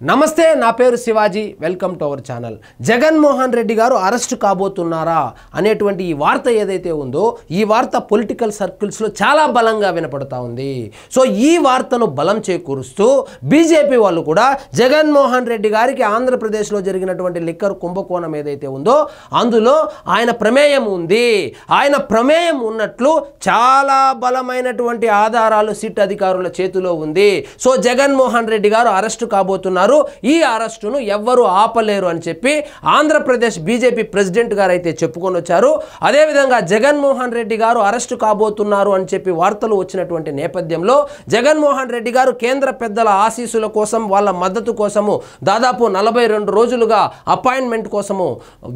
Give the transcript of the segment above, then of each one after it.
నమస్తే నా పేరు Shivaji welcome to our channel Jaganmohan Reddy గారు అరెస్ట్ కాబోతున్నారా అనేటువంటి ఈ వార్త ఏదైతే ఉందో ఈ వార్త పొలిటికల్ సర్కిల్స్ లో చాలా బలంగా వినపడతా ఉంది సో ఈ వార్తను బలం చేకూరుస్తూ బీజేపీ వాళ్ళు కూడా జగన్మోహన్ రెడ్డి గారికి ఆంధ్రప్రదేశ్ లో జరిగినటువంటి లిక్కర్ కుంభకోణం ఏదైతే ఉందో అందులో ఆయన ప్రమేయం ఉంది ఆయన ప్రమేయం ఉన్నట్లు చాలా బలమైనటువంటి ఆధారాలు సిట్ అధికారుల చేతిలో ఉంది సో జగన్మోహన్ రెడ్డి గారు అరెస్ట్ కాబోతున్నారు ఈ అరెస్టును ఎవ్వరు ఆపలేరు అని చెప్పి ఆంధ్రప్రదేశ్ బీజేపీ ప్రెసిడెంట్ గారు అయితే చెప్పుకొని వచ్చారు అదే విధంగా జగన్మోహన్ రెడ్డి గారు అరెస్ట్ కాబోతున్నారు అని చెప్పి వార్తలు వచ్చినటువంటి నేపథ్యంలో జగన్మోహన్ రెడ్డి గారు కేంద్ర పెద్దల ఆశీస్సుల కోసం వాళ్ళ మద్దతు కోసము దాదాపు 42 రోజులుగా అపాయింట్మెంట్ కోసము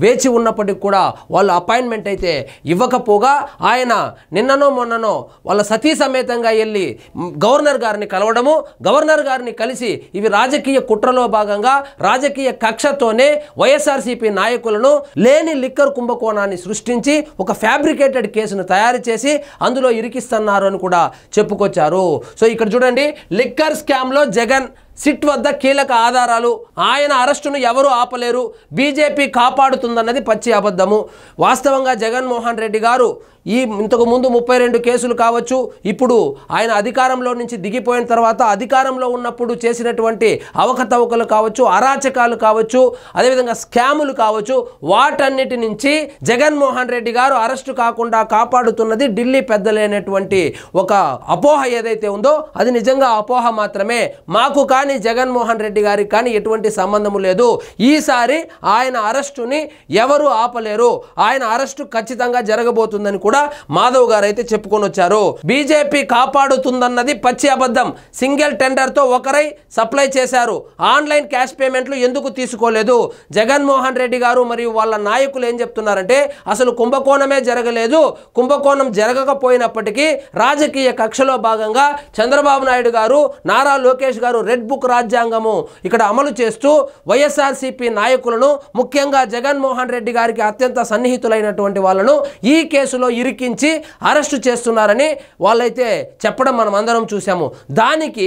వేచి ఉన్నప్పటికీ కూడా వాళ్ళు అపాయింట్మెంట్ అయితే ఇవ్వకపోగా ఆయన నిన్ననో మొన్ననో వాళ్ళ సతీ సమేతంగా వెళ్ళి గవర్నర్ గారిని కలవడము గవర్నర్ గారిని కలిసి ఇవి రాజకీయ కుట్రలో భాగంగా రాజకీయ కక్షతోనే వైఎస్ఆర్సీపీ నాయకులను లేని లిక్కర్ కుంభకోణాన్ని సృష్టించి ఒక ఫ్యాబ్రికేటెడ్ కేసును తయారు చేసి అందులో ఇరికిస్తున్నారు అని కూడా చెప్పుకొచ్చారు సో ఇక్కడ చూడండి లిక్కర్ స్కామ్ లో జగన్ సిట్ వద్ద కీలక ఆధారాలు ఆయన అరెస్టును ఎవరు ఆపలేరు బీజేపీ కాపాడుతుందన్నది పచ్చి అబద్ధము వాస్తవంగా జగన్మోహన్ రెడ్డి గారు ఈ ఇంతకు ముందు 32 కేసులు కావచ్చు ఇప్పుడు ఆయన అధికారంలో నుంచి దిగిపోయిన తర్వాత అధికారంలో ఉన్నప్పుడు చేసినటువంటి అవకతవకలు కావచ్చు అరాచకాలు కావచ్చు అదేవిధంగా స్కాములు కావచ్చు వాటన్నిటి నుంచి జగన్మోహన్ రెడ్డి గారు అరెస్టు కాకుండా కాపాడుతున్నది ఢిల్లీ పెద్దలేనటువంటి ఒక అపోహ ఏదైతే ఉందో అది నిజంగా అపోహ మాత్రమే మాకు కానీ జగన్మోహన్ రెడ్డి గారికి కానీ ఎటువంటి సంబంధము లేదు ఈసారి ఆయన అరెస్టుని ఎవరు ఆపలేరు ఆయన అరెస్టు ఖచ్చితంగా జరగబోతుందని కూడా మాధవ్ గారు అయితే చెప్పుకొని వచ్చారు బీజేపీ కాపాడుతుందన్నది పచ్చి అబద్ధం సింగిల్ టెండర్ తో ఒకరై సప్లై చేశారు ఆన్లైన్ క్యాష్ పేమెంట్లు ఎందుకు తీసుకోలేదు జగన్మోహన్ రెడ్డి గారు మరియు వాళ్ళ నాయకులు ఏం చెప్తున్నారంటే అసలు కుంభకోణమే జరగలేదు కుంభకోణం జరగకపోయినప్పటికీ రాజకీయ కక్షలో భాగంగా చంద్రబాబు నాయుడు గారు నారా లోకేష్ గారు రెడ్ బుక్ రాజ్యాంగము ఇక్కడ అమలు చేస్తూ వైఎస్ఆర్సీపీ నాయకులను ముఖ్యంగా జగన్మోహన్ రెడ్డి గారికి అత్యంత సన్నిహితులైనటువంటి వాళ్ళను ఈ కేసులో ఇరికించి అరెస్టు చేస్తున్నారని వాళ్ళైతే చెప్పడం మనం అందరం చూసాము దానికి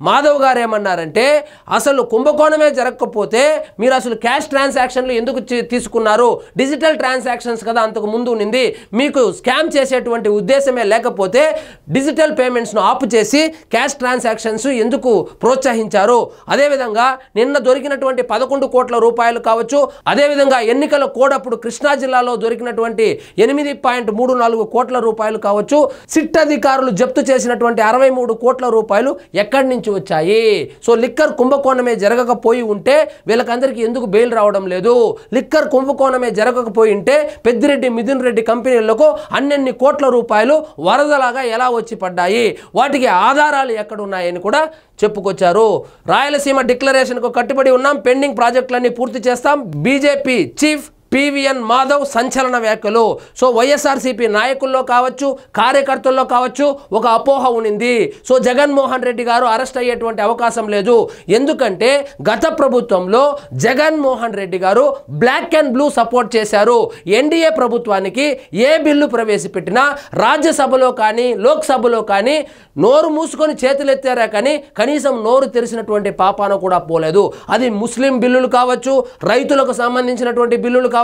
మాధవ్ గారు ఏమన్నారంటే అసలు కుంభకోణమే జరగకపోతే మీరు అసలు క్యాష్ ట్రాన్సాక్షన్లు ఎందుకు తీసుకున్నారు డిజిటల్ ట్రాన్సాక్షన్స్ కదా అంతకు ముందు ఉన్నింది మీకు స్కామ్ చేసేటువంటి ఉద్దేశమే లేకపోతే డిజిటల్ పేమెంట్స్ను ఆపు చేసి క్యాష్ ట్రాన్సాక్షన్స్ ఎందుకు ప్రోత్సహించారు అదేవిధంగా నిన్న దొరికినటువంటి 11 కోట్ల రూపాయలు కావచ్చు అదేవిధంగా ఎన్నికల కోడ్ అప్పుడు కృష్ణా జిల్లాలో దొరికినటువంటి 8.34 కోట్ల రూపాయలు కావచ్చు సిట్ అధికారులు జప్తు చేసినటువంటి 63 కోట్ల రూపాయలు ఎక్కడి నుంచి వచ్చాయి సో లిక్కర్ కుంభకోణమే జరగకపోయి ఉంటే వీళ్ళకందరికీ ఎందుకు బెయిల్ రావడం లేదు లిక్కర్ కుంభకోణమే జరగకపోయి ఉంటే పెద్దిరెడ్డి మిథున్ రెడ్డి కంపెనీలకు అన్నెన్ని కోట్ల రూపాయలు వరదలాగా ఎలా వచ్చి పడ్డాయి వాటికి ఆధారాలు ఎక్కడ ఉన్నాయని కూడా చెప్పుకొచ్చారు రాయలసీమ డిక్లరేషన్కు కట్టుబడి ఉన్నాం పెండింగ్ ప్రాజెక్టులన్నీ పూర్తి చేస్తాం బీజేపీ చీఫ్ పివిఎన్ మాధవ్ సంచలన వ్యాఖ్యలు సో వైఎస్ఆర్సీపీ నాయకుల్లో కావచ్చు కార్యకర్తల్లో కావచ్చు ఒక అపోహ ఉన్నింది సో జగన్మోహన్ రెడ్డి గారు అరెస్ట్ అయ్యేటువంటి అవకాశం లేదు ఎందుకంటే గత ప్రభుత్వంలో జగన్మోహన్ రెడ్డి గారు బ్లాక్ అండ్ బ్లూ సపోర్ట్ చేశారు ఎన్డీఏ ప్రభుత్వానికి ఏ బిల్లు ప్రవేశపెట్టినా రాజ్యసభలో కానీ లోక్సభలో కానీ నోరు మూసుకొని చేతులెత్తారా కానీ కనీసం నోరు తెరిచినటువంటి పాపాన కూడా పోలేదు అది ముస్లిం బిల్లులు కావచ్చు రైతులకు సంబంధించినటువంటి బిల్లులు కావచ్చు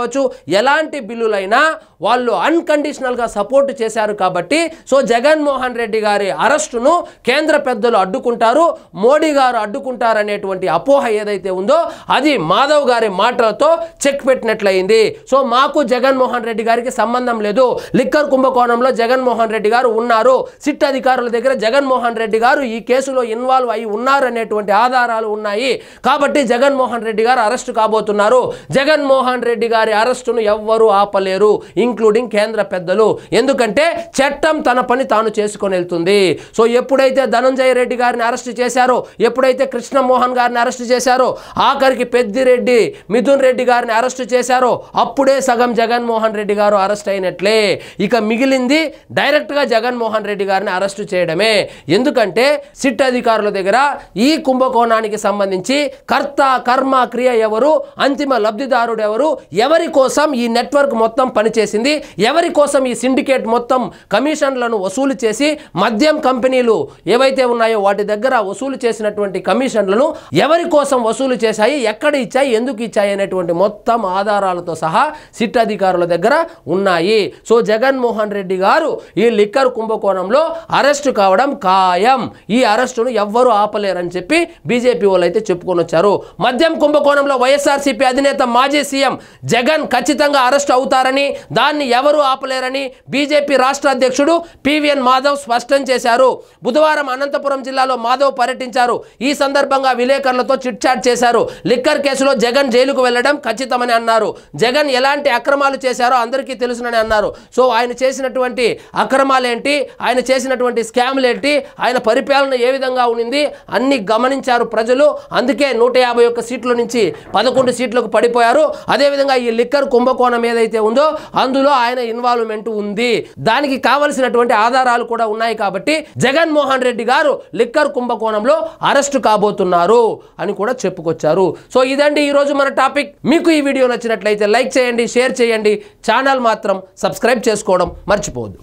ఎలాంటి బిల్లులైనా వాళ్ళు అన్కండిషనల్ గా సపోర్ట్ చేశారు కాబట్టి సో జగన్మోహన్ రెడ్డి గారి అరెస్టును కేంద్ర పెద్దలు అడ్డుకుంటారు మోడీ గారు అడ్డుకుంటారు అనేటువంటి అపోహ ఏదైతే ఉందో అది మాధవ్ గారి మాటలతో చెక్ పెట్టినట్లయింది సో మాకు జగన్మోహన్ రెడ్డి గారికి సంబంధం లేదు లిక్కర్ కుంభకోణంలో జగన్మోహన్ రెడ్డి గారు ఉన్నారు సిట్ అధికారుల దగ్గర జగన్మోహన్ రెడ్డి గారు ఈ కేసులో ఇన్వాల్వ్ అయి ఉన్నారు అనేటువంటి ఆధారాలు ఉన్నాయి కాబట్టి జగన్మోహన్ రెడ్డి గారు అరెస్ట్ కాబోతున్నారు జగన్మోహన్ రెడ్డి గారి అరెస్టును ఎవ్వరూ ఆపలేరు ఇంక్లూడింగ్ కేంద్ర పెద్దలు ఎందుకంటే చట్టం తన పని తాను చేసుకొని వెళ్తుంది సో ఎప్పుడైతే ధనంజయ రెడ్డి గారిని అరెస్ట్ చేశారో ఎప్పుడైతే కృష్ణమోహన్ గారిని అరెస్ట్ చేశారో ఆఖరికి పెద్దిరెడ్డి మిథున్ రెడ్డి గారిని అరెస్ట్ చేశారో అప్పుడే సగం జగన్మోహన్ రెడ్డి గారు అరెస్ట్ అయినట్లే ఇక మిగిలింది డైరెక్ట్ గా జగన్మోహన్ రెడ్డి గారిని అరెస్ట్ చేయడమే ఎందుకంటే సిట్ అధికారుల దగ్గర ఈ కుంభకోణానికి సంబంధించి కర్త కర్మ క్రియ ఎవరు అంతిమ లబ్ధిదారుడు ఎవరు ఎవరి ఎవరి కోసం ఈ నెట్వర్క్ మొత్తం పనిచేసింది, ఎవరి కోసం ఈ సిండికేట్ మొత్తం కమిషన్లను వసూలు చేసి మద్యం కంపెనీలు ఏవైతే ఉన్నాయో వాటి దగ్గర వసూలు చేసినటువంటి కమిషన్లను ఎవరి కోసం వసూలు చేశాయి, ఎక్కడ ఇచ్చాయి, ఎందుకు ఇచ్చాయి అనేటువంటి మొత్తం ఆధారాలతో సహా సిట్ అధికారుల దగ్గర ఉన్నాయి. సో జగన్మోహన్ రెడ్డి గారు ఈ లిక్కర్ కుంభకోణంలో అరెస్టు కావడం ఖాయం. ఈ అరెస్టును ఎవ్వరూ ఆపలేరని చెప్పి బీజేపీ వాళ్ళు అయితే చెప్పుకొని వచ్చారు. మద్యం కుంభకోణంలో వైఎస్ఆర్సీపీ అధినేత మాజీ సీఎం జగన్ ఖచ్చితంగా అరెస్ట్ అవుతారని, దాన్ని ఎవరూ ఆపలేరని బీజేపీ రాష్ట్ర అధ్యక్షుడు పివిఎన్ మాధవ్ స్పష్టం చేశారు. బుధవారం అనంతపురం జిల్లాలో మాధవ్ పర్యటించారు. ఈ సందర్భంగా విలేకరులతో చిట్ చాట్ చేశారు. లిక్కర్ కేసులో జగన్ జైలుకు వెళ్లడం ఖచ్చితమని అన్నారు. జగన్ ఎలాంటి అక్రమాలు చేశారో అందరికీ తెలుసునని అన్నారు. సో ఆయన చేసినటువంటి అక్రమాలేంటి, ఆయన చేసినటువంటి స్కామ్లు ఏంటి, ఆయన పరిపాలన ఏ విధంగా ఉండింది అన్ని గమనించారు ప్రజలు. అందుకే 151 సీట్ల నుంచి 11 సీట్లకు పడిపోయారు. అదేవిధంగా ఈ లిక్కర్ కుంభకోణం ఏదైతే ఉందో అందులో ఆయన ఇన్వాల్వ్మెంట్ ఉంది, దానికి కావలసినటువంటి ఆధారాలు కూడా ఉన్నాయి. కాబట్టి జగన్మోహన్ రెడ్డి గారు లిక్కర్ కుంభకోణంలో అరెస్టు కాబోతున్నారు అని కూడా చెప్పుకొచ్చారు. సో ఇదండి ఈరోజు మన టాపిక్. మీకు ఈ వీడియో నచ్చినట్లయితే లైక్ చేయండి, షేర్ చేయండి, ఛానల్ మాత్రం సబ్స్క్రైబ్ చేసుకోవడం మర్చిపోవద్దు.